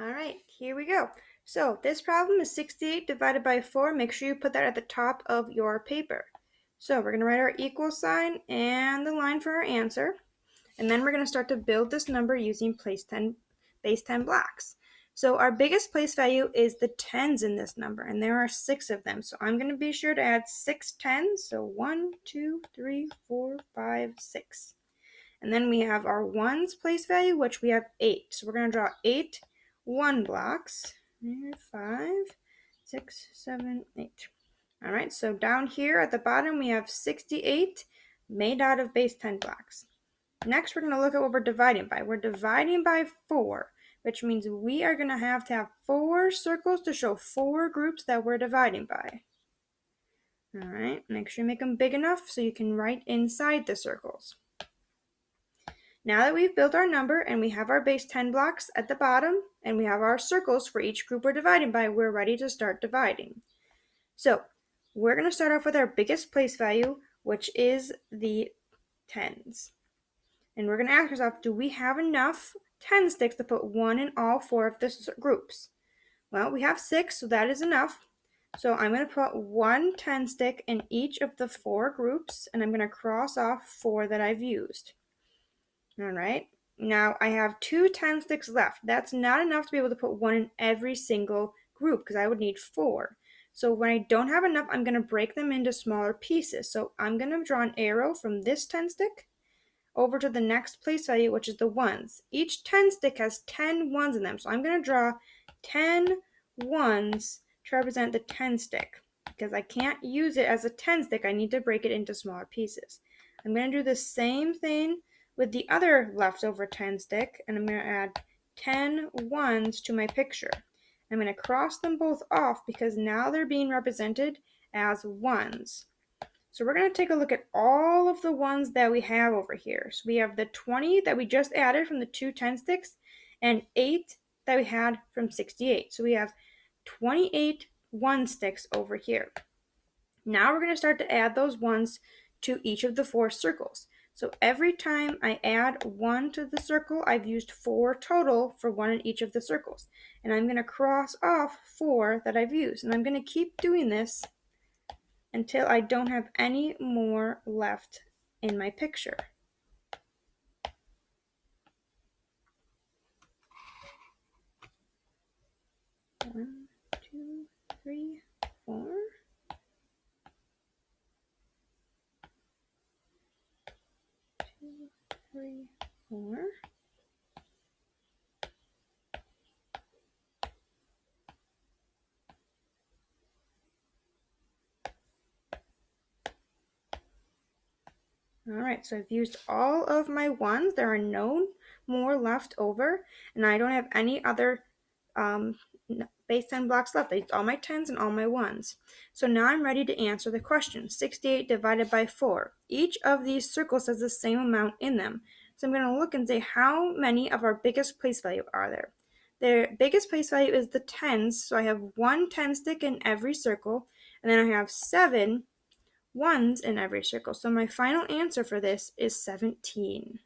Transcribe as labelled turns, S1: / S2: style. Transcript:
S1: All right, here we go. So this problem is 68 divided by 4. Make sure you put that at the top of your paper. So we're going to write our equal sign and the line for our answer. And then we're going to start to build this number using base 10 blocks. So our biggest place value is the tens in this number, and there are 6 of them. So I'm going to be sure to add 6 tens. So 1, 2, 3, 4, 5, 6. And then we have our ones place value, which we have 8. So we're going to draw 8 1 blocks. 5, 6, 7, 8. All right, so down here at the bottom, we have 68 made out of base 10 blocks. Next, we're going to look at what we're dividing by. We're dividing by 4, which means we are going to have 4 circles to show 4 groups that we're dividing by. All right, make sure you make them big enough so you can write inside the circles. Now that we've built our number and we have our base 10 blocks at the bottom and we have our circles for each group we're dividing by, we're ready to start dividing. So we're going to start off with our biggest place value, which is the tens. And we're going to ask ourselves, do we have enough 10 sticks to put 1 in all 4 of the groups? Well, we have 6, so that is enough. So I'm going to put 1 10 stick in each of the 4 groups, and I'm going to cross off 4 that I've used. All right, now I have 2 10 sticks left. That's not enough to be able to put 1 in every single group because I would need 4. So when I don't have enough, I'm going to break them into smaller pieces. So I'm going to draw an arrow from this 10 stick over to the next place value, which is the ones. Each 10 stick has 10 ones in them. So I'm going to draw 10 ones to represent the 10 stick. Because I can't use it as a 10 stick, I need to break it into smaller pieces. I'm going to do the same thing with the other leftover 10 stick, and I'm going to add 10 ones to my picture. I'm going to cross them both off because now they're being represented as ones. So we're going to take a look at all of the ones that we have over here. So we have the 20 that we just added from the 2 10 sticks and 8 that we had from 68. So we have 28 1 sticks over here. Now we're going to start to add those ones to each of the 4 circles. So every time I add 1 to the circle, I've used 4 total for 1 in each of the circles. And I'm going to cross off 4 that I've used. And I'm going to keep doing this until I don't have any more left in my picture. One, 2, 3, 4. 2, 3, 4. All right, so I've used all of my ones. There are no more left over, and I don't have any other base 10 blocks left. I used all my 10s and all my 1s. So now I'm ready to answer the question. 68 divided by 4. Each of these circles has the same amount in them. So I'm going to look and say how many of our biggest place value are there. Their biggest place value is the 10s, so I have 1 10 stick in every circle, and then I have 7 ones in every circle. So my final answer for this is 17.